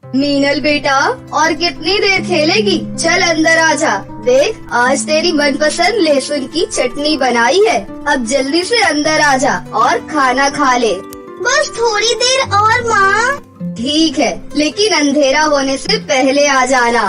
मीनल बेटा, और कितनी देर खेलेगी? चल अंदर आजा। देख, आज तेरी मनपसंद लहसुन की चटनी बनाई है। अब जल्दी से अंदर आजा और खाना खा ले। बस थोड़ी देर और माँ। ठीक है, लेकिन अंधेरा होने से पहले आ जाना।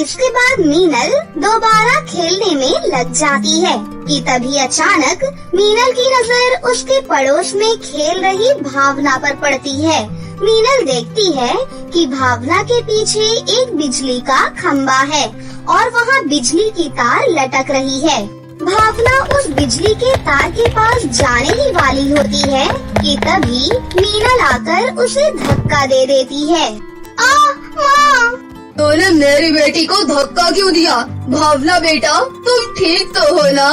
इसके बाद मीनल दोबारा खेलने में लग जाती है कि तभी अचानक मीनल की नजर उसके पड़ोस में खेल रही भावना पर पड़ती है। मीनल देखती है कि भावना के पीछे एक बिजली का खंबा है और वहाँ बिजली की तार लटक रही है। भावना उस बिजली के तार के पास जाने ही वाली होती है कि तभी मीनल आकर उसे धक्का दे देती है। माँ! तूने मेरी बेटी को धक्का क्यों दिया? भावना बेटा, तुम ठीक तो हो ना?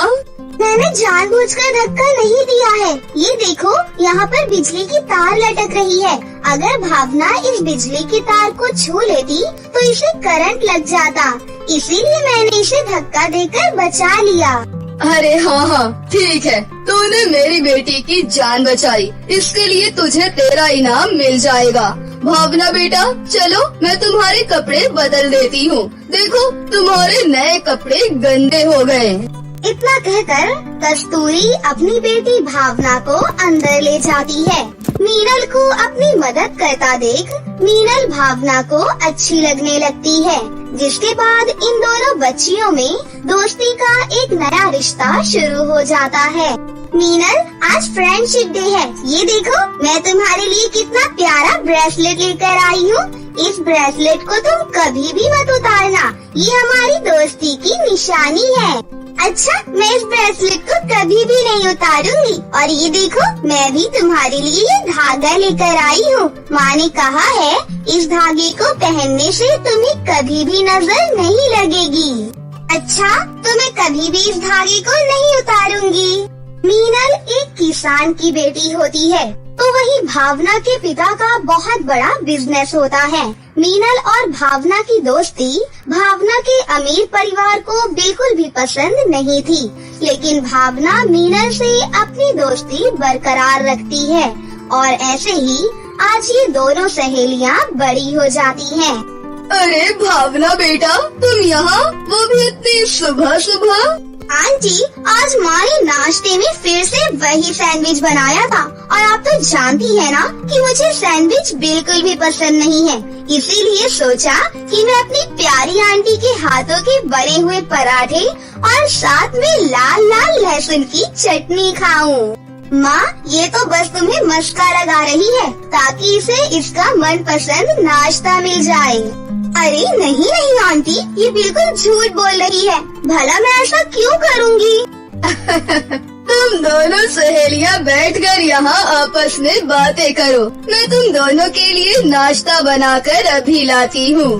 मैंने जानबूझकर धक्का नहीं दिया है। ये देखो, यहाँ पर बिजली की तार लटक रही है। अगर भावना इस बिजली की तार को छू लेती तो इसे करंट लग जाता, इसीलिए मैंने इसे धक्का देकर बचा लिया। अरे हाँ, ठीक है, तूने मेरी बेटी की जान बचाई। इसके लिए तुझे तेरा इनाम मिल जाएगा। भावना बेटा, चलो मैं तुम्हारे कपड़े बदल देती हूँ। देखो, तुम्हारे नए कपड़े गंदे हो गए। इतना कहकर कस्तूरी अपनी बेटी भावना को अंदर ले जाती है। मीनल को अपनी मदद करता देख मीनल भावना को अच्छी लगने लगती है, जिसके बाद इन दोनों बच्चियों में दोस्ती का एक नया रिश्ता शुरू हो जाता है। मीनल, आज फ्रेंडशिप डे है। ये देखो, मैं तुम्हारे लिए कितना प्यारा ब्रेसलेट लेकर आई हूँ। इस ब्रेसलेट को तुम कभी भी मत उतारना, ये हमारी दोस्ती की निशानी है। अच्छा, मैं इस ब्रेसलेट को कभी भी नहीं उतारूंगी। और ये देखो, मैं भी तुम्हारे लिए ये धागा लेकर आई हूँ। माँ ने कहा है इस धागे को पहनने से तुम्हें कभी भी नजर नहीं लगेगी। अच्छा, तो मैं कभी भी इस धागे को नहीं उतारूंगी। मीनल एक किसान की बेटी होती है, तो वही भावना के पिता का बहुत बड़ा बिजनेस होता है। मीनल और भावना की दोस्ती भावना के अमीर परिवार को बिल्कुल भी पसंद नहीं थी, लेकिन भावना मीनल से अपनी दोस्ती बरकरार रखती है और ऐसे ही आज ये दोनों सहेलियां बड़ी हो जाती हैं। अरे भावना बेटा, तुम यहाँ, वो भी इतनी सुबह सुबह? आंटी, आज माँ ने नाश्ते में फिर से वही सैंडविच बनाया था और आप तो जानती है ना कि मुझे सैंडविच बिल्कुल भी पसंद नहीं है। इसीलिए सोचा कि मैं अपनी प्यारी आंटी के हाथों के बने हुए पराठे और साथ में लाल लाल लहसुन की चटनी खाऊं। माँ, ये तो बस तुम्हें मस्का लगा रही है ताकि इसे इसका मनपसंद नाश्ता मिल जाए। अरे नहीं नहीं आंटी, ये बिल्कुल झूठ बोल रही है। भला मैं ऐसा क्यों करूँगी? तुम दोनों सहेलियां बैठकर यहाँ आपस में बातें करो। मैं तुम दोनों के लिए नाश्ता बनाकर अभी लाती हूँ।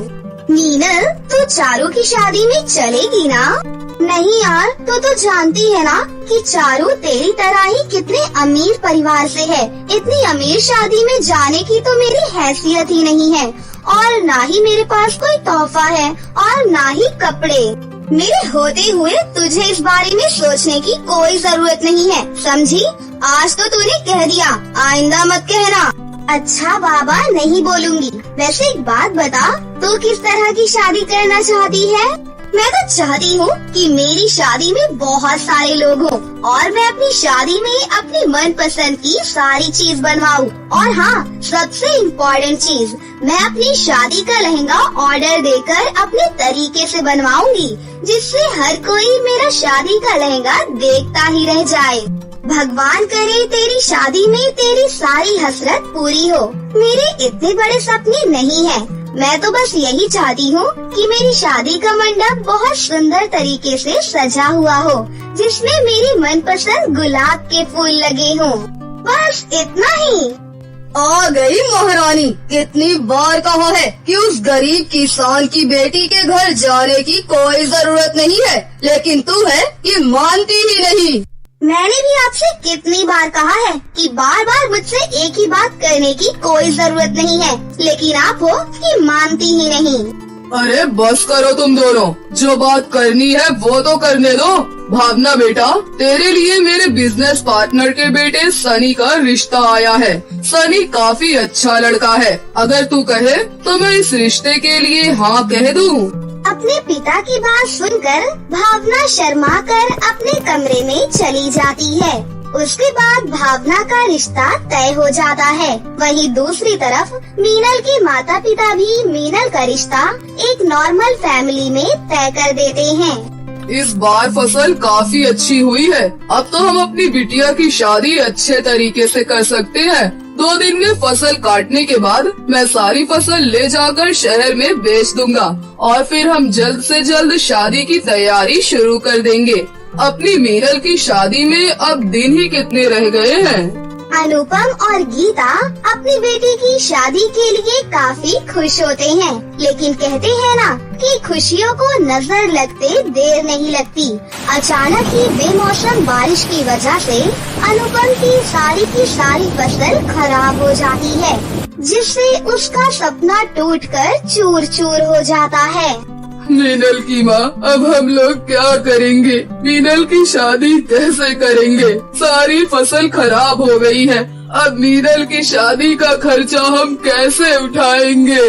मीनल, तू चारू की शादी में चलेगी ना? नहीं यार, तो जानती है ना कि चारू तेरी तरह ही कितने अमीर परिवार से है। इतनी अमीर शादी में जाने की तो मेरी हैसियत ही नहीं है और ना ही मेरे पास कोई तोहफा है और ना ही कपड़े। मेरे होते हुए तुझे इस बारे में सोचने की कोई जरूरत नहीं है, समझी? आज तो तूने कह दिया, आइंदा मत कहना। अच्छा बाबा, नहीं बोलूंगी। वैसे एक बात बता, तू किस तरह की शादी करना चाहती है? मैं तो चाहती हूँ कि मेरी शादी में बहुत सारे लोग हों और मैं अपनी शादी में अपनी मनपसंद की सारी चीज बनवाऊँ। और हाँ, सबसे इम्पोर्टेंट चीज, मैं अपनी शादी का लहंगा ऑर्डर देकर अपने तरीके से बनवाऊंगी, जिससे हर कोई मेरा शादी का लहंगा देखता ही रह जाए। भगवान करे तेरी शादी में तेरी सारी हसरत पूरी हो। मेरे इतने बड़े सपने नहीं है, मैं तो बस यही चाहती हूँ कि मेरी शादी का मंडप बहुत सुंदर तरीके से सजा हुआ हो, जिसमें मेरी मनपसंद गुलाब के फूल लगे हों। बस इतना ही। आ गई महारानी। कितनी बार कहा है कि उस गरीब किसान की बेटी के घर जाने की कोई जरूरत नहीं है, लेकिन तू है ये मानती ही नहीं। मैंने भी आपसे कितनी बार कहा है कि बार बार मुझसे एक ही बात करने की कोई जरूरत नहीं है, लेकिन आप हो कि मानती ही नहीं। अरे बस करो तुम दोनों, जो बात करनी है वो तो करने दो। भावना बेटा, तेरे लिए मेरे बिजनेस पार्टनर के बेटे सनी का रिश्ता आया है। सनी काफी अच्छा लड़का है। अगर तू कहे तो मैं इस रिश्ते के लिए हाँ कह दूँ। अपने पिता की बात सुनकर भावना शर्मा कर अपने कमरे में चली जाती है। उसके बाद भावना का रिश्ता तय हो जाता है। वहीं दूसरी तरफ मीनल के माता पिता भी मीनल का रिश्ता एक नॉर्मल फैमिली में तय कर देते हैं। इस बार फसल काफी अच्छी हुई है। अब तो हम अपनी बिटिया की शादी अच्छे तरीके से कर सकते हैं। 2 दिन में फसल काटने के बाद मैं सारी फसल ले जाकर शहर में बेच दूंगा और फिर हम जल्द से जल्द शादी की तैयारी शुरू कर देंगे। अपनी मीनल की शादी में अब दिन ही कितने रह गए हैं। अनुपम और गीता अपनी बेटी की शादी के लिए काफी खुश होते हैं, लेकिन कहते हैं ना कि खुशियों को नजर लगते देर नहीं लगती। अचानक ही बेमौसम बारिश की वजह से अनुपम की सारी फसल खराब हो जाती है, जिससे उसका सपना टूटकर चूर चूर हो जाता है। मीनल की माँ, अब हम लोग क्या करेंगे? मीनल की शादी कैसे करेंगे? सारी फसल खराब हो गई है। अब मीनल की शादी का खर्चा हम कैसे उठाएंगे?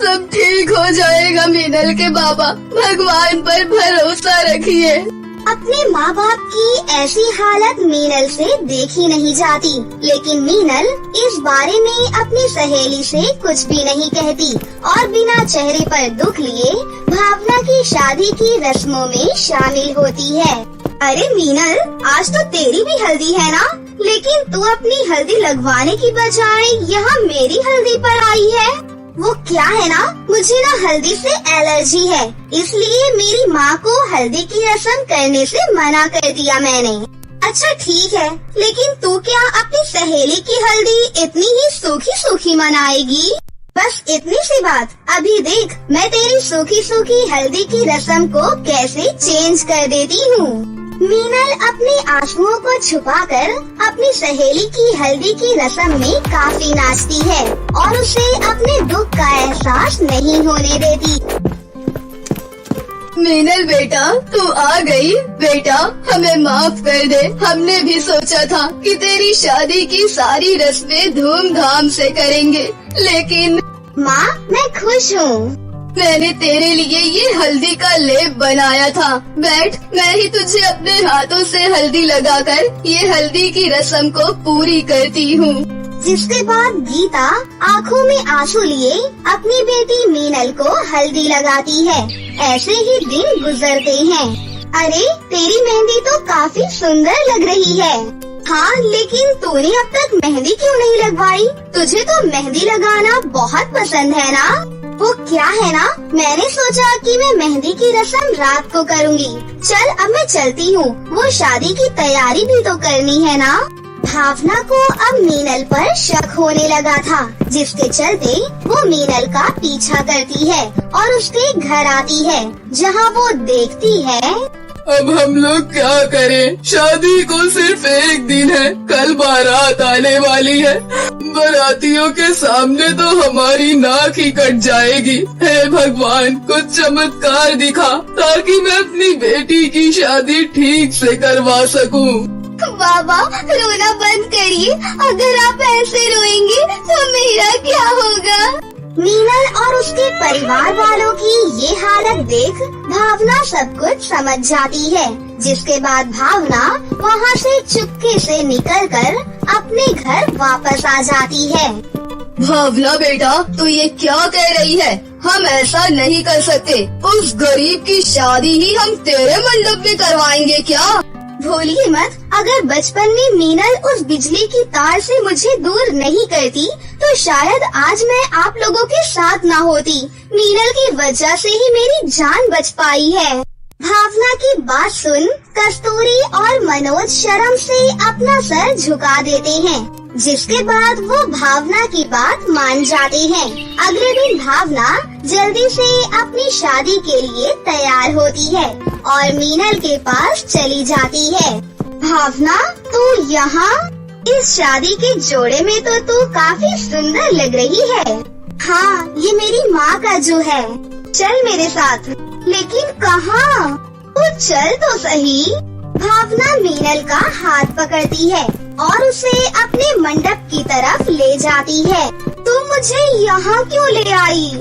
सब ठीक हो जाएगा मीनल के बाबा, भगवान पर भरोसा रखिए। अपने माँ बाप की ऐसी हालत मीनल से देखी नहीं जाती, लेकिन मीनल इस बारे में अपनी सहेली से कुछ भी नहीं कहती और बिना चेहरे पर दुख लिए भावना की शादी की रस्मों में शामिल होती है। अरे मीनल, आज तो तेरी भी हल्दी है ना? लेकिन तू अपनी हल्दी लगवाने की बजाय यहाँ मेरी हल्दी पर आई है। वो क्या है ना, मुझे ना हल्दी से एलर्जी है, इसलिए मेरी माँ को हल्दी की रस्म करने से मना कर दिया मैंने। अच्छा ठीक है, लेकिन तू क्या अपनी सहेली की हल्दी इतनी ही सूखी सूखी मनाएगी? बस इतनी सी बात। अभी देख मैं तेरी सूखी सूखी हल्दी की रस्म को कैसे चेंज कर देती हूँ। मीनल अपने आंसुओं को छुपाकर अपनी सहेली की हल्दी की रस्म में काफी नाचती है और उसे अपने दुख का एहसास नहीं होने देती। मीनल बेटा, तू आ गई। बेटा, हमें माफ कर दे। हमने भी सोचा था कि तेरी शादी की सारी रस्में धूमधाम से करेंगे, लेकिन माँ मैं खुश हूँ। मैंने तेरे लिए ये हल्दी का लेप बनाया था। बैठ, मैं ही तुझे अपने हाथों से हल्दी लगाकर ये हल्दी की रस्म को पूरी करती हूँ। जिसके बाद गीता आंखों में आंसू लिए अपनी बेटी मीनल को हल्दी लगाती है। ऐसे ही दिन गुजरते हैं। अरे तेरी मेहंदी तो काफी सुंदर लग रही है। हाँ, लेकिन तूने अब तक मेहंदी क्यों नहीं लगवाई? तुझे तो मेहंदी लगाना बहुत पसंद है ना? वो क्या है ना, मैंने सोचा कि मैं मेहंदी की रस्म रात को करूँगी। चल अब मैं चलती हूँ, वो शादी की तैयारी भी तो करनी है ना। भावना को अब मीनल पर शक होने लगा था, जिसके चलते वो मीनल का पीछा करती है और उसके घर आती है, जहाँ वो देखती है अब हम लोग क्या करें? शादी को सिर्फ 1 दिन है, कल बारात आने वाली है। बारातियों के सामने तो हमारी नाक ही कट जाएगी। हे भगवान, कुछ चमत्कार दिखा ताकि मैं अपनी बेटी की शादी ठीक से करवा सकूं। बाबा रोना बंद करिए, अगर आप ऐसे रोएंगे तो मेरा क्या होगा? मीनल और उसके परिवार वालों की ये हालत देख भावना सब कुछ समझ जाती है, जिसके बाद भावना वहाँ से चुपके से निकलकर अपने घर वापस आ जाती है। भावना बेटा, तू ये क्या कह रही है? हम ऐसा नहीं कर सकते। उस गरीब की शादी ही हम तेरे मंडप में करवाएंगे क्या? भूलिए मत, अगर बचपन में मीनल उस बिजली की तार से मुझे दूर नहीं करती तो शायद आज मैं आप लोगों के साथ ना होती। मीनल की वजह से ही मेरी जान बच पाई है। भावना की बात सुन कस्तूरी और मनोज शर्म से अपना सर झुका देते हैं, जिसके बाद वो भावना की बात मान जाते हैं। अगले दिन भावना जल्दी से अपनी शादी के लिए तैयार होती है और मीनल के पास चली जाती है। भावना, तू यहाँ? इस शादी के जोड़े में तो तू काफी सुंदर लग रही है। हाँ, ये मेरी माँ का जो है। चल मेरे साथ। लेकिन कहाँ? तू चल तो सही। भावना मीनल का हाथ पकड़ती है और उसे अपने मंडप की तरफ ले जाती है। तुम मुझे यहाँ क्यों ले आई?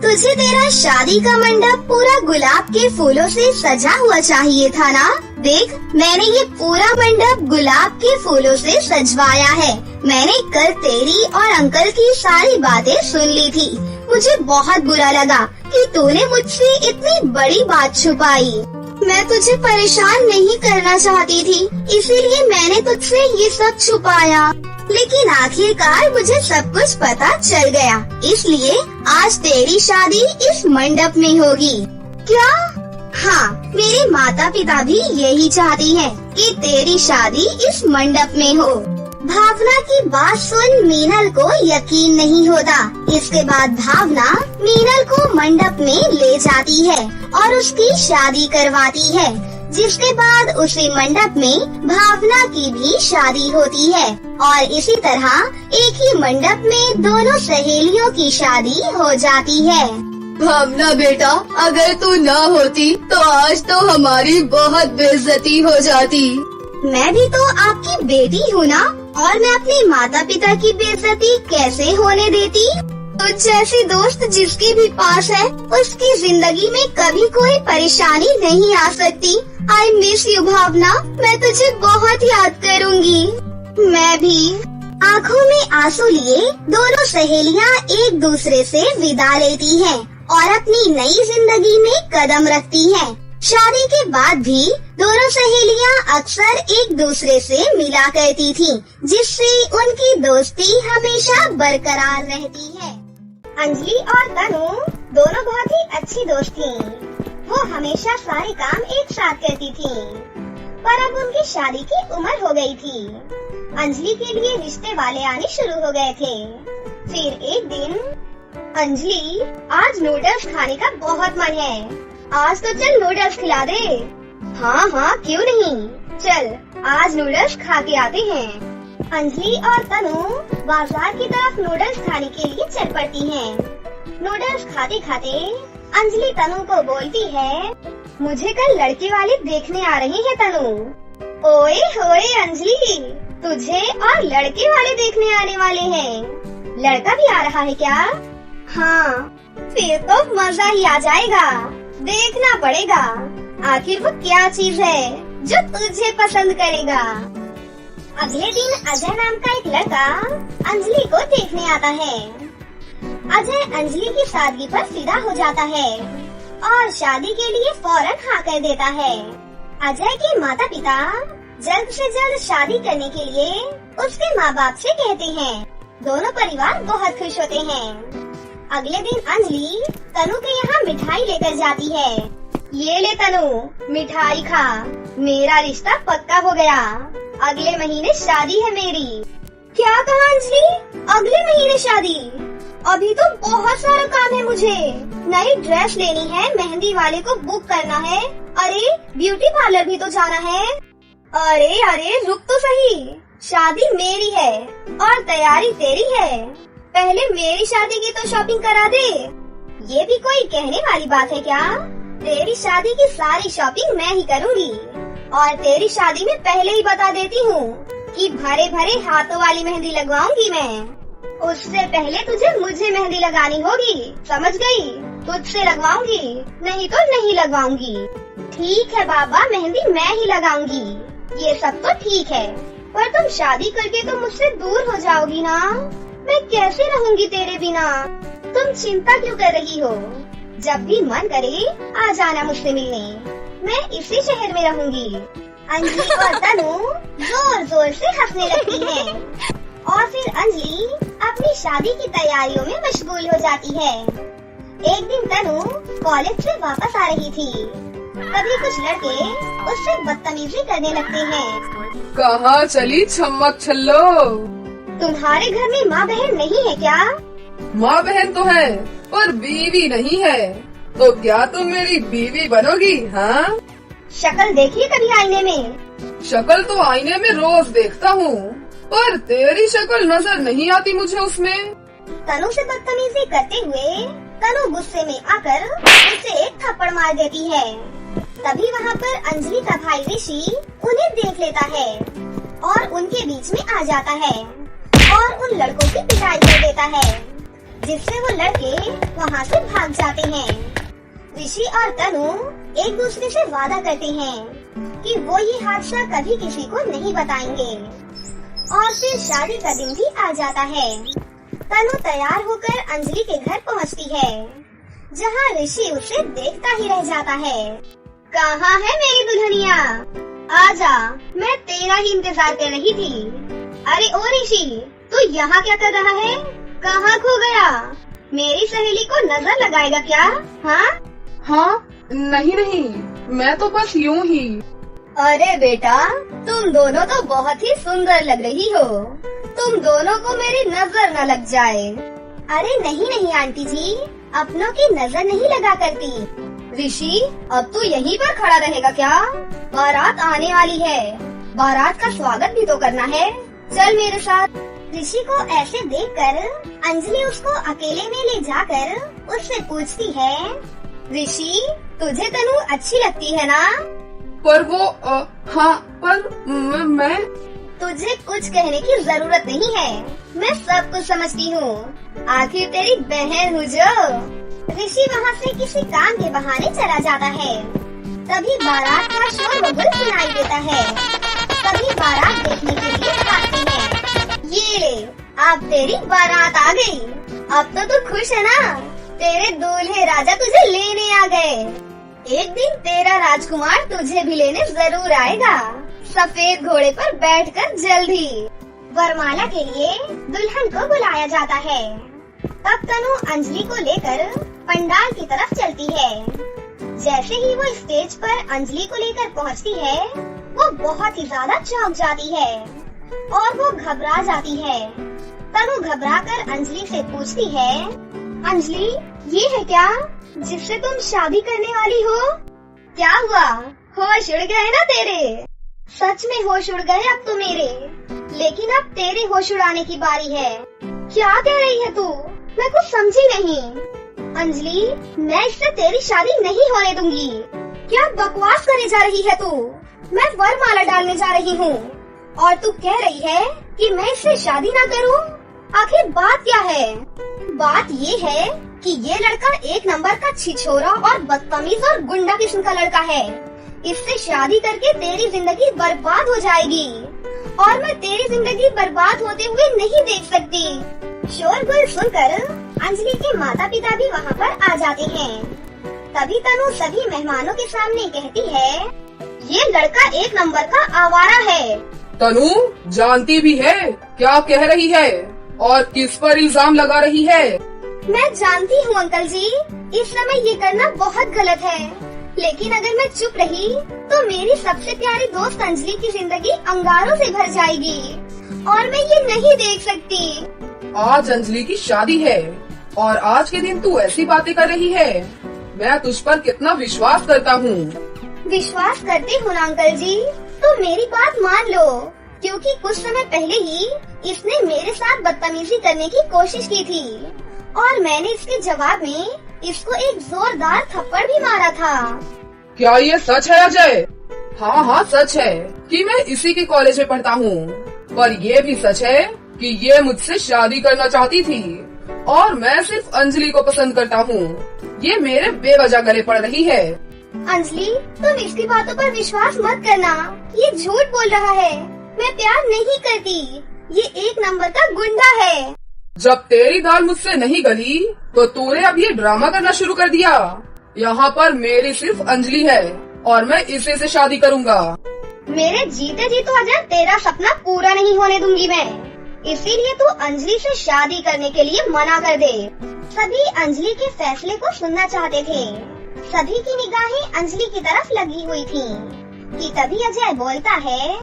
तुझे तेरा शादी का मंडप पूरा गुलाब के फूलों से सजा हुआ चाहिए था ना? देख, मैंने ये पूरा मंडप गुलाब के फूलों से सजवाया है। मैंने कल तेरी और अंकल की सारी बातें सुन ली थी। मुझे बहुत बुरा लगा कि तूने मुझसे इतनी बड़ी बात छुपाई। मैं तुझे परेशान नहीं करना चाहती थी, इसीलिए मैंने तुझसे ये सब छुपाया। लेकिन आखिरकार मुझे सब कुछ पता चल गया, इसलिए आज तेरी शादी इस मंडप में होगी। क्या? हाँ, मेरे माता पिता भी यही चाहती हैं कि तेरी शादी इस मंडप में हो। भावना की बात सुन मीनल को यकीन नहीं होता। इसके बाद भावना मीनल को मंडप में ले जाती है और उसकी शादी करवाती है, जिसके बाद उसी मंडप में भावना की भी शादी होती है और इसी तरह एक ही मंडप में दोनों सहेलियों की शादी हो जाती है। भावना बेटा, अगर तू न होती तो आज तो हमारी बहुत बेइज्जती हो जाती। मैं भी तो आपकी बेटी हूँ ना, और मैं अपने माता पिता की बेइज्जती कैसे होने देती? तुझ जैसी दोस्त जिसके भी पास है, उसकी जिंदगी में कभी कोई परेशानी नहीं आ सकती। आई मिस यू भावना, मैं तुझे बहुत याद करूँगी। मैं भी। आँखों में आंसू लिए दोनों सहेलियाँ एक दूसरे से विदा लेती हैं और अपनी नई जिंदगी में कदम रखती हैं। शादी के बाद भी दोनों सहेलियाँ अक्सर एक दूसरे से मिला करती थीं, जिससे उनकी दोस्ती हमेशा बरकरार रहती है। अंजलि और तनु दोनों बहुत ही अच्छी दोस्त थीं। वो हमेशा सारे काम एक साथ करती थीं, पर अब उनकी शादी की उम्र हो गई थी। अंजलि के लिए रिश्ते वाले आने शुरू हो गए थे। फिर एक दिन, अंजलि, आज नूडल्स खाने का बहुत मन है, आज तो चल नूडल्स खिला दे। हाँ हाँ, क्यों नहीं, चल आज नूडल्स खा के आते हैं। अंजलि और तनु बाजार की तरफ नूडल्स खाने के लिए चल पड़ती हैं। नूडल्स खाते खाते अंजलि तनु को बोलती है, मुझे कल लड़के वाले देखने आ रहे हैं तनु। ओए होए अंजलि, तुझे और लड़के वाले देखने आने वाले हैं? लड़का भी आ रहा है क्या? हाँ, फिर तो मजा ही आ जाएगा। देखना पड़ेगा आखिर वो क्या चीज है जो तुझे पसंद करेगा। अगले दिन अजय नाम का एक लड़का अंजलि को देखने आता है। अजय अंजलि की सादगी पर फिदा हो जाता है और शादी के लिए फौरन हाँ कर देता है। अजय के माता पिता जल्द से जल्द शादी करने के लिए उसके माँ बाप से कहते हैं। दोनों परिवार बहुत खुश होते हैं। अगले दिन अंजलि तनु के यहाँ मिठाई लेकर जाती है। ये ले तनु, मिठाई खा, मेरा रिश्ता पक्का हो गया, अगले महीने शादी है मेरी। क्या कहा अंजलि? अगले महीने शादी? अभी तो बहुत सारा काम है मुझे। नई ड्रेस लेनी है, मेहंदी वाले को बुक करना है, अरे ब्यूटी पार्लर भी तो जाना है। अरे अरे रुक तो सही, शादी मेरी है और तैयारी तेरी है। पहले मेरी शादी की तो शॉपिंग करा दे। ये भी कोई कहने वाली बात है क्या? तेरी शादी की सारी शॉपिंग मैं ही करूँगी और तेरी शादी में पहले ही बता देती हूँ कि भरे भरे हाथों वाली मेहंदी लगवाऊंगी मैं। उससे पहले तुझे मुझे मेहंदी लगानी होगी, समझ गई? तुझसे लगवाऊंगी, नहीं तो नहीं लगवाऊंगी। ठीक है बाबा, मेहंदी मैं ही लगाऊंगी। ये सब तो ठीक है, पर तुम शादी करके तो मुझसे दूर हो जाओगी ना। मैं कैसे रहूंगी तेरे बिना? तुम चिंता क्यों कर रही हो? जब भी मन करे आ जाना मुझसे मिलने, मैं इसी शहर में रहूंगी। अंजलि और तनु जोर जोर से हंसने लगती हैं और फिर अंजलि अपनी शादी की तैयारियों में मशगूल हो जाती है। एक दिन तनु कॉलेज से वापस आ रही थी, तभी कुछ लड़के उससे बदतमीजी करने लगते हैं। कहाँ चली छम्मक छल्लो? तुम्हारे घर में माँ बहन नहीं है क्या? माँ बहन तो है, पर बीवी नहीं है। तो क्या तुम मेरी बीवी बनोगी? हाँ, शक्ल देखिए कभी आईने में। शक्ल तो आईने में रोज देखता हूँ, पर तेरी शक्ल नजर नहीं आती मुझे उसमें। तनु से बदतमीजी करते हुए तनु गुस्से में आकर उसे एक थप्पड़ मार देती है। तभी वहाँ पर अंजलि का भाई ऋषि उन्हें देख लेता है और उनके बीच में आ जाता है और उन लड़कों की पिटाई कर देता है, जिससे वो लड़के वहाँ से भाग जाते हैं। ऋषि और तनु एक दूसरे से वादा करते हैं कि वो ये हादसा कभी किसी को नहीं बताएंगे। और फिर शादी का दिन भी आ जाता है। तनु तैयार होकर अंजलि के घर पहुँचती है, जहाँ ऋषि उसे देखता ही रह जाता है। कहाँ है मेरी दुल्हनिया? आजा, मैं तेरा ही इंतजार कर रही थी। अरे ओ ऋषि, तू यहाँ क्या कर रहा है? कहाँ खो गया? मेरी सहेली को नजर लगाएगा क्या? हाँ, नहीं, मैं तो बस यूं ही। अरे बेटा, तुम दोनों तो बहुत ही सुंदर लग रही हो। तुम दोनों को मेरी नजर न लग जाए। अरे नहीं आंटी जी, अपनों की नजर नहीं लगा करती। ऋषि, अब तू यहीं पर खड़ा रहेगा क्या? बारात आने वाली है, बारात का स्वागत भी तो करना है। चल मेरे साथ। ऋषि को ऐसे देखकर अंजलि उसको अकेले में ले जाकर उससे पूछती है, ऋषि, तुझे तनु अच्छी लगती है ना? पर वो हाँ, पर मैं तुझे कुछ कहने की जरूरत नहीं है, मैं सब कुछ समझती हूँ। आखिर तेरी बहन हूँ जो। ऋषि वहाँ से किसी काम के बहाने चला जाता है। तभी बारात का शोर सुनाई देता है। तभी बारात देखने के लिए आते हैं। ये ले, अब तेरी बारात आ गई। अब तो तू खुश है ना? तेरे दूल्हे राजा तुझे लेने आ गए। एक दिन तेरा राजकुमार तुझे भी लेने जरूर आएगा, सफेद घोड़े पर बैठकर जल्दी। वरमाला के लिए दुल्हन को बुलाया जाता है। तब तनु अंजलि को लेकर पंडाल की तरफ चलती है। जैसे ही वो स्टेज पर अंजलि को लेकर पहुंचती है, वो बहुत ही ज्यादा चौंक जाती है और वो घबरा जाती है। तनु घबराकर अंजलि से पूछती है, अंजलि, ये है क्या जिससे तुम शादी करने वाली हो? क्या हुआ? होश उड़ गए ना तेरे? सच में होश उड़ गए अब तो मेरे, लेकिन अब तेरे होश उड़ाने की बारी है। क्या कह रही है तू? मैं कुछ समझी नहीं। अंजलि, मैं इससे तेरी शादी नहीं होने दूंगी। क्या बकवास करे जा रही है तू? मैं वरमाला डालने जा रही हूँ और तू कह रही है कि मैं इससे शादी ना करूँ? आखिर बात क्या है? बात ये है कि ये लड़का एक नंबर का छिछोरा और बदतमीज और गुंडा किस्म का लड़का है। इससे शादी करके तेरी जिंदगी बर्बाद हो जाएगी और मैं तेरी जिंदगी बर्बाद होते हुए नहीं देख सकती। शोरगुल सुनकर अंजलि के माता पिता भी वहाँ पर आ जाते हैं। तभी तनु सभी मेहमानों के सामने कहती है, ये लड़का एक नंबर का आवारा है। तनु जानती भी है क्या कह रही है और किस पर इल्जाम लगा रही है? मैं जानती हूँ अंकल जी, इस समय ये करना बहुत गलत है, लेकिन अगर मैं चुप रही तो मेरी सबसे प्यारी दोस्त अंजलि की जिंदगी अंगारों से भर जाएगी और मैं ये नहीं देख सकती। आज अंजलि की शादी है और आज के दिन तू ऐसी बातें कर रही है। मैं तुझ पर कितना विश्वास करता हूँ। विश्वास करते हो ना अंकल जी, तो मेरी बात मान लो, क्योंकि कुछ समय पहले ही इसने मेरे साथ बदतमीजी करने की कोशिश की थी और मैंने इसके जवाब में इसको एक जोरदार थप्पड़ भी मारा था। क्या ये सच है अजय? हाँ, सच है कि मैं इसी के कॉलेज में पढ़ता हूँ, पर ये भी सच है कि ये मुझसे शादी करना चाहती थी और मैं सिर्फ अंजलि को पसंद करता हूँ। ये मेरे बेवजह गले पड़ रही है। अंजलि, तुम इसकी बातों पर विश्वास मत करना, ये झूठ बोल रहा है। मैं प्यार नहीं करती, ये एक नंबर का गुंडा है। जब तेरी दाल मुझसे नहीं गली तो तूने अब ये ड्रामा करना शुरू कर दिया। यहाँ पर मेरी सिर्फ अंजलि है और मैं इसी से शादी करूँगा। मेरे जीते जी तो अजय तेरा सपना पूरा नहीं होने दूंगी मैं, इसीलिए तू अंजलि से शादी करने के लिए मना कर दे। सभी अंजलि के फैसले को सुनना चाहते थे। सभी की निगाहें अंजलि की तरफ लगी हुई थी कि तभी अजय बोलता है,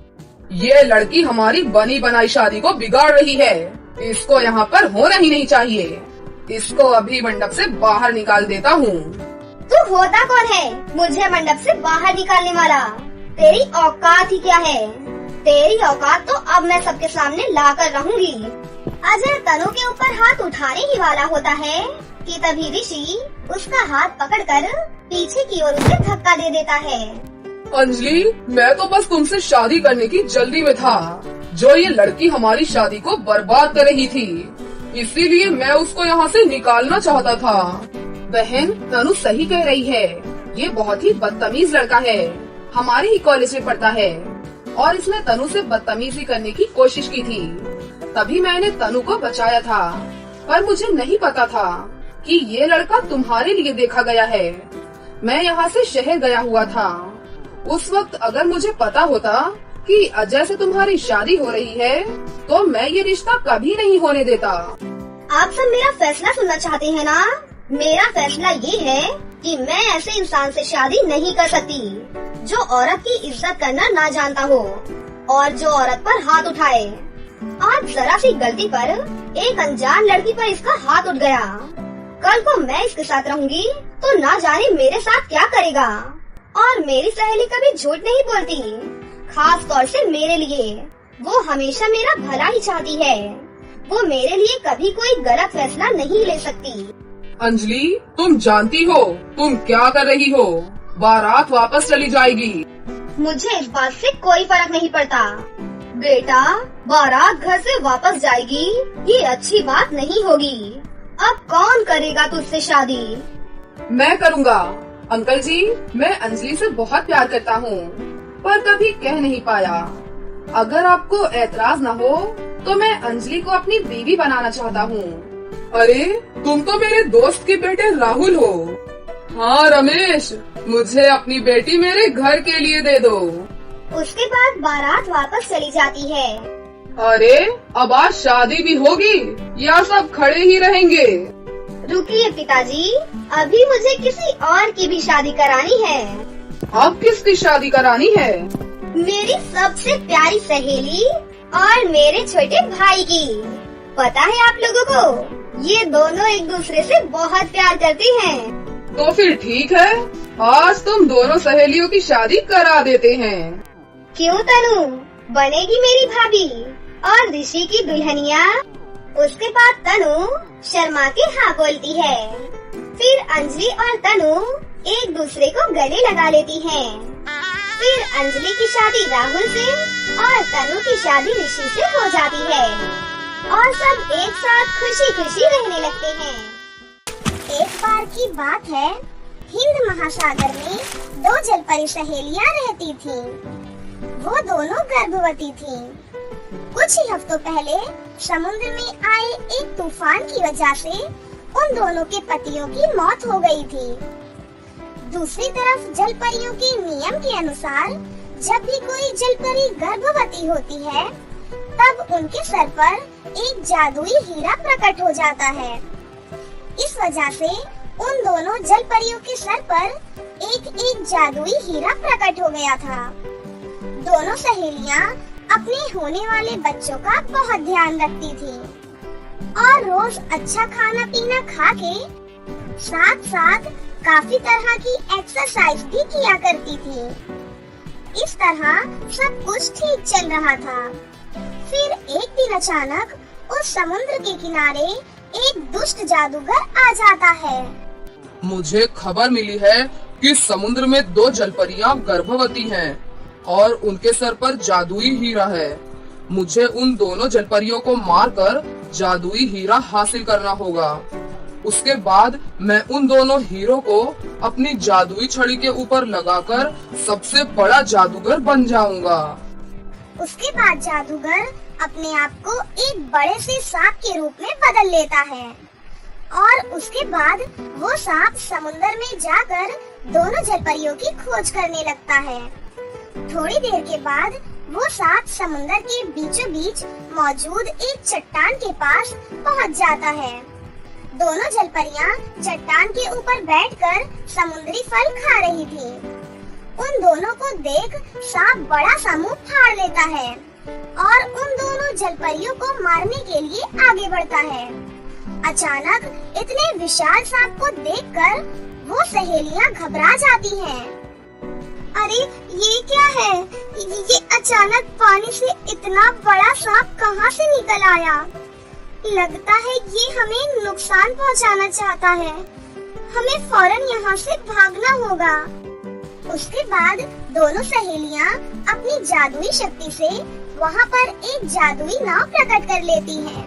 ये लड़की हमारी बनी बनाई शादी को बिगाड़ रही है। इसको यहाँ पर होना ही नहीं चाहिए। इसको अभी मंडप से बाहर निकाल देता हूँ। तू होता कौन है मुझे मंडप से बाहर निकालने वाला? तेरी औकात ही क्या है? तेरी औकात तो अब मैं सबके सामने ला कर रहूँगी। अजय तनु के ऊपर हाथ उठाने ही वाला होता है कि तभी ऋषि उसका हाथ पकड़कर पीछे की ओर उसे धक्का दे देता है। अंजलि, मैं तो बस तुमसे शादी करने की जल्दी में था। जो ये लड़की हमारी शादी को बर्बाद कर रही थी, इसीलिए मैं उसको यहाँ से निकालना चाहता था। बहन, तनु सही कह रही है। ये बहुत ही बदतमीज लड़का है। हमारे ही कॉलेज में पढ़ता है और इसने तनु से बदतमीजी करने की कोशिश की थी। तभी मैंने तनु को बचाया था, पर मुझे नहीं पता था कि ये लड़का तुम्हारे लिए देखा गया है। मैं यहाँ से शहर गया हुआ था। उस वक्त अगर मुझे पता होता कि अजय से तुम्हारी शादी हो रही है, तो मैं ये रिश्ता कभी नहीं होने देता। आप सब मेरा फैसला सुनना चाहते हैं ना? मेरा फैसला ये है कि मैं ऐसे इंसान से शादी नहीं कर सकती जो औरत की इज्जत करना ना जानता हो और जो औरत पर हाथ उठाए। आज जरा सी गलती पर एक अनजान लड़की पर इसका हाथ उठ गया। कल को मैं इसके साथ रहूंगी तो ना जाने मेरे साथ क्या करेगा। और मेरी सहेली कभी झूठ नहीं बोलती, खास तौर से मेरे लिए। वो हमेशा मेरा भला ही चाहती है। वो मेरे लिए कभी कोई गलत फैसला नहीं ले सकती। अंजलि, तुम जानती हो तुम क्या कर रही हो? बारात वापस चली जाएगी। मुझे इस बात से कोई फर्क नहीं पड़ता। बेटा, बारात घर से वापस जाएगी, ये अच्छी बात नहीं होगी। अब कौन करेगा तुझसे शादी? मैं करूँगा। अंकल जी, मैं अंजलि से बहुत प्यार करता हूँ, पर कभी कह नहीं पाया। अगर आपको एतराज न हो तो मैं अंजलि को अपनी बीवी बनाना चाहता हूँ। अरे, तुम तो मेरे दोस्त के बेटे राहुल हो। हाँ रमेश, मुझे अपनी बेटी मेरे घर के लिए दे दो। उसके बाद बारात वापस चली जाती है। अरे, अब आज शादी भी होगी या सब खड़े ही रहेंगे? रुकिए पिताजी, अभी मुझे किसी और की भी शादी करानी है। अब किसकी शादी करानी है? मेरी सबसे प्यारी सहेली और मेरे छोटे भाई की। पता है आप लोगों को, ये दोनों एक दूसरे से बहुत प्यार करते हैं। तो फिर ठीक है, आज तुम दोनों सहेलियों की शादी करा देते हैं। क्यों तनु, बनेगी मेरी भाभी और ऋषि की दुल्हनिया। उसके बाद तनु शर्मा के हाँ बोलती है। फिर अंजलि और तनु एक दूसरे को गले लगा लेती हैं। फिर अंजलि की शादी राहुल से और तनु की शादी ऋषि से हो जाती है और सब एक साथ खुशी खुशी रहने लगते हैं। एक बार की बात है, हिंद महासागर में दो जलपरी सहेलियां रहती थीं। वो दोनों गर्भवती थीं। कुछ ही हफ्तों पहले समुद्र में आए एक तूफान की वजह से उन दोनों के पतियों की मौत हो गई थी। दूसरी तरफ जलपरियों के नियम के अनुसार जब भी कोई जलपरी गर्भवती होती है, तब उनके सर पर एक जादुई हीरा प्रकट हो जाता है। इस वजह से उन दोनों जलपरियों के सर पर एक जादुई हीरा प्रकट हो गया था। दोनों सहेलियां अपने होने वाले बच्चों का बहुत ध्यान रखती थी और रोज अच्छा खाना पीना खा के साथ साथ काफी तरह की एक्सरसाइज भी किया करती थी। इस तरह सब कुछ ठीक चल रहा था। फिर एक दिन अचानक उस समुद्र के किनारे एक दुष्ट जादूगर आ जाता है। मुझे खबर मिली है कि समुद्र में दो जलपरियां गर्भवती हैं और उनके सर पर जादुई हीरा है। मुझे उन दोनों जलपरियों को मारकर जादुई हीरा हासिल करना होगा। उसके बाद मैं उन दोनों हीरो को अपनी जादुई छड़ी के ऊपर लगाकर सबसे बड़ा जादूगर बन जाऊंगा। उसके बाद जादूगर अपने आप को एक बड़े से सांप के रूप में बदल लेता है और उसके बाद वो सांप समुद्र में जाकर दोनों जलपरियों की खोज करने लगता है। थोड़ी देर के बाद वो सांप समुद्र के बीचों बीच मौजूद एक चट्टान के पास पहुंच जाता है। दोनों जलपरियां चट्टान के ऊपर बैठकर समुद्री फल खा रही थी। उन दोनों को देख सांप बड़ा सा मुंह फाड़ लेता है और उन दोनों जलपरियों को मारने के लिए आगे बढ़ता है। अचानक इतने विशाल सांप को देखकर वो सहेलियां घबरा जाती हैं। अरे ये क्या है? ये अचानक पानी से इतना बड़ा सांप कहां से निकल आया? लगता है ये हमें नुकसान पहुंचाना चाहता है। हमें फौरन यहाँ से भागना होगा। उसके बाद दोनों सहेलियाँ अपनी जादुई शक्ति से वहाँ पर एक जादुई नाव प्रकट कर लेती हैं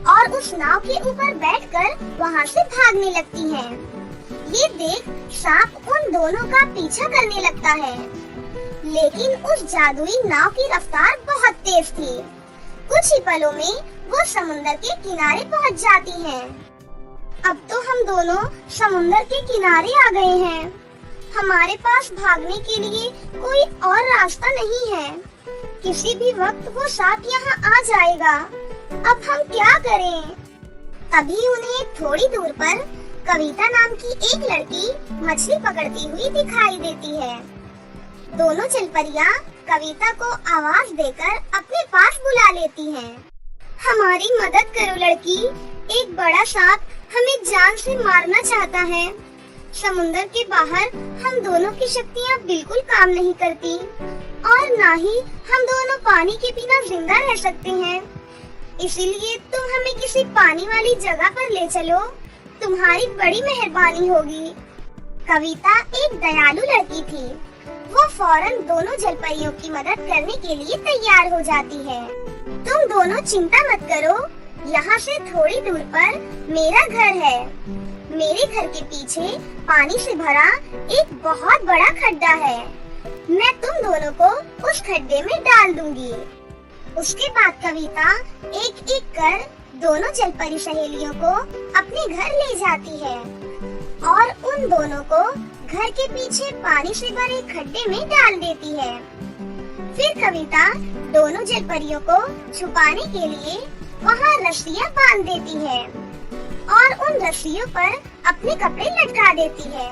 और उस नाव के ऊपर बैठकर वहाँ से भागने लगती हैं। ये देख सांप उन दोनों का पीछा करने लगता है, लेकिन उस जादुई नाव की रफ्तार बहुत तेज थी। कुछ ही पलों में वो समुंदर के किनारे पहुँच जाती हैं। अब तो हम दोनों समुंदर के किनारे आ गए हैं। हमारे पास भागने के लिए कोई और रास्ता नहीं है। किसी भी वक्त वो सांप यहाँ आ जाएगा। अब हम क्या करें? तभी उन्हें थोड़ी दूर पर कविता नाम की एक लड़की मछली पकड़ती हुई दिखाई देती है। दोनों जलपरियाँ कविता को आवाज देकर अपने पास बुला लेती हैं। हमारी मदद करो लड़की, एक बड़ा सांप हमें जान से मारना चाहता है। समुंदर के बाहर हम दोनों की शक्तियाँ बिल्कुल काम नहीं करती और ना ही हम दोनों पानी के बिना जिंदा रह सकते हैं। इसीलिए तुम हमें किसी पानी वाली जगह पर ले चलो, तुम्हारी बड़ी मेहरबानी होगी। कविता एक दयालु लड़की थी। वो फौरन दोनों जलपरियों की मदद करने के लिए तैयार हो जाती है। तुम दोनों चिंता मत करो, यहाँ से थोड़ी दूर पर मेरा घर है। मेरे घर के पीछे पानी से भरा एक बहुत बड़ा खड्डा है। मैं तुम दोनों को उस खड्डे में डाल दूंगी। उसके बाद कविता एक एक कर दोनों जलपरी सहेलियों को अपने घर ले जाती है और उन दोनों को घर के पीछे पानी से भरे खड्डे में डाल देती है। फिर कविता दोनों जलपरियों को छुपाने के लिए वहाँ रस्सियाँ बांध देती है और उन रस्सियों पर अपने कपड़े लटका देती है।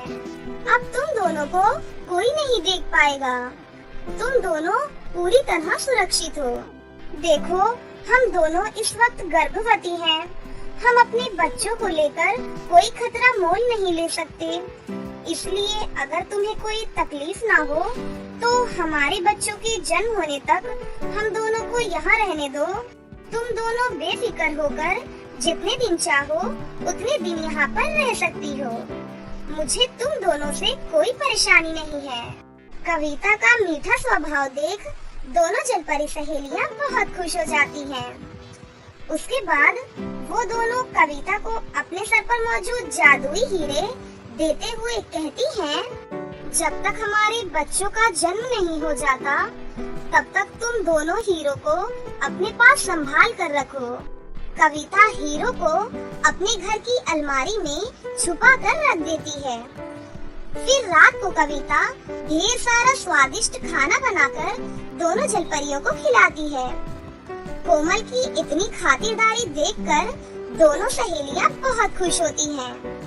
अब तुम दोनों को कोई नहीं देख पाएगा। तुम दोनों पूरी तरह सुरक्षित हो। देखो, हम दोनों इस वक्त गर्भवती हैं। हम अपने बच्चों को लेकर कोई खतरा मोल नहीं ले सकते। इसलिए अगर तुम्हें कोई तकलीफ ना हो तो हमारे बच्चों के जन्म होने तक हम दोनों को यहाँ रहने दो। तुम दोनों बेफिक्र होकर जितने दिन चाहो उतने दिन यहाँ पर रह सकती हो। मुझे तुम दोनों से कोई परेशानी नहीं है। कविता का मीठा स्वभाव देख दोनों जलपरी सहेलियाँ बहुत खुश हो जाती हैं। उसके बाद वो दोनों कविता को अपने सर पर मौजूद जादुई हीरे देते हुए कहती हैं, जब तक हमारे बच्चों का जन्म नहीं हो जाता तब तक तुम दोनों हीरो को अपने पास संभाल कर रखो। कविता हीरो को अपने घर की अलमारी में छुपा कर रख देती है। फिर रात को कविता ढेर सारा स्वादिष्ट खाना बनाकर दोनों जलपरियों को खिलाती है। कोमल की इतनी खातिरदारी देखकर दोनों सहेलियां बहुत खुश होती हैं।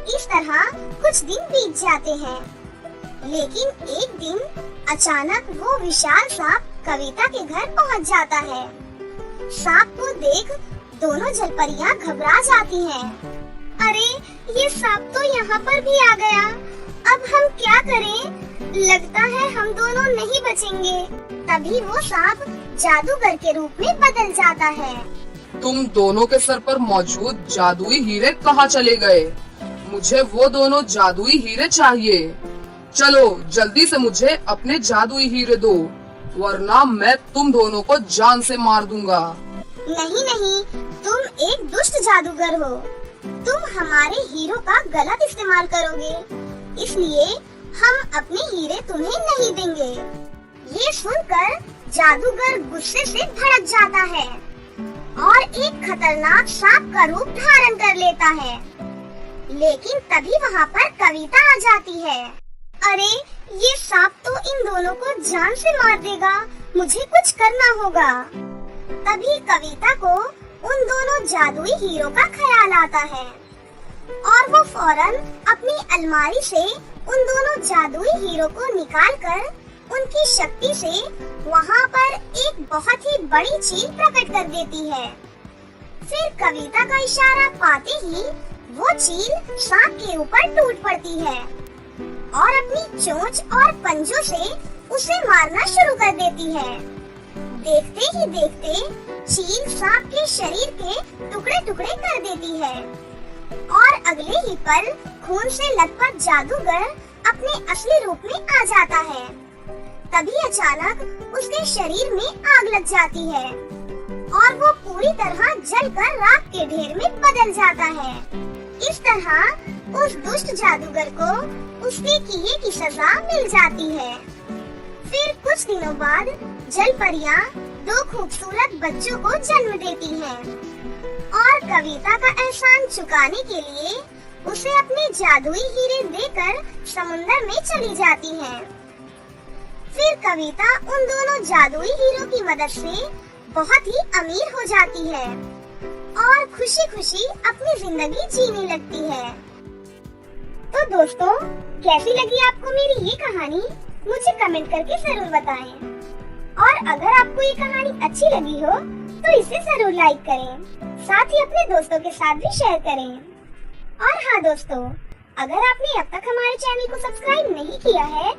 इस तरह कुछ दिन बीत जाते हैं, लेकिन एक दिन अचानक वो विशाल सांप कविता के घर पहुंच जाता है। सांप को देख दोनों जलपरियां घबरा जाती हैं। अरे, ये सांप तो यहाँ पर भी आ गया। अब हम क्या करें? लगता है हम दोनों नहीं बचेंगे। तभी वो सांप जादूगर के रूप में बदल जाता है। तुम दोनों के सर पर मौजूद जादुई हीरे कहाँ चले गए? मुझे वो दोनों जादुई हीरे चाहिए। चलो जल्दी से मुझे अपने जादुई हीरे दो, वरना मैं तुम दोनों को जान से मार दूंगा। नहीं नहीं, तुम एक दुष्ट जादूगर हो। तुम हमारे हीरो का गलत इस्तेमाल करोगे, इसलिए हम अपने हीरे तुम्हें नहीं देंगे। ये सुनकर जादूगर गुस्से से भड़क जाता है और एक खतरनाक सांप का रूप धारण कर लेता है। लेकिन तभी वहाँ पर कविता आ जाती है। अरे, ये सांप तो इन दोनों को जान से मार देगा। मुझे कुछ करना होगा। तभी कविता को उन दोनों जादुई हीरो का ख्याल आता है और वो फौरन अपनी अलमारी से उन दोनों जादुई हीरो को निकालकर उनकी शक्ति से वहाँ पर एक बहुत ही बड़ी चील प्रकट कर देती है। फिर कविता का इशारा पाते ही वो चील सांप के ऊपर टूट पड़ती है और अपनी चोंच और पंजों से उसे मारना शुरू कर देती है। देखते ही देखते चील सांप के शरीर के टुकड़े टुकड़े कर देती है और अगले ही पल खून से लथपथ जादूगर अपने असली रूप में आ जाता है। तभी अचानक उसके शरीर में आग लग जाती है और वो पूरी तरह जलकर राख के ढेर में बदल जाता है। इस तरह उस दुष्ट जादूगर को उसके किए की सजा मिल जाती है। फिर कुछ दिनों बाद जल परियां 2 खूबसूरत बच्चों को जन्म देती हैं और कविता का एहसान चुकाने के लिए उसे अपने जादुई हीरे देकर समुंदर में चली जाती हैं। फिर कविता उन दोनों जादुई हीरों की मदद से बहुत ही अमीर हो जाती है और खुशी खुशी अपनी जिंदगी जीने लगती है। तो दोस्तों, कैसी लगी आपको मेरी ये कहानी? मुझे कमेंट करके जरूर बताएं। और अगर आपको ये कहानी अच्छी लगी हो तो इसे जरूर लाइक करें, साथ ही अपने दोस्तों के साथ भी शेयर करें। और हाँ दोस्तों, अगर आपने अब तक हमारे चैनल को सब्सक्राइब नहीं किया है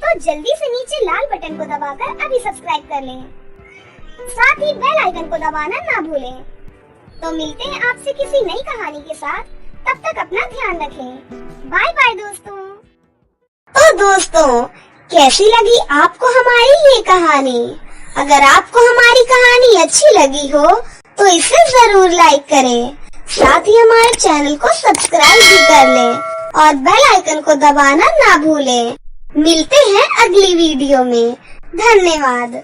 तो जल्दी से नीचे लाल बटन को दबाकर अभी सब्सक्राइब कर लें। साथ ही बेल आइकन को दबाना ना भूलें। तो मिलते हैं आपसे किसी नई कहानी के साथ। तब तक अपना ध्यान रखें। बाय बाय दोस्तों। तो दोस्तों, कैसी लगी आपको हमारी ये कहानी? अगर आपको हमारी कहानी अच्छी लगी हो तो इसे जरूर लाइक करें, साथ ही हमारे चैनल को सब्सक्राइब भी कर लें और बेल आइकन को दबाना ना भूलें। मिलते हैं अगली वीडियो में। धन्यवाद।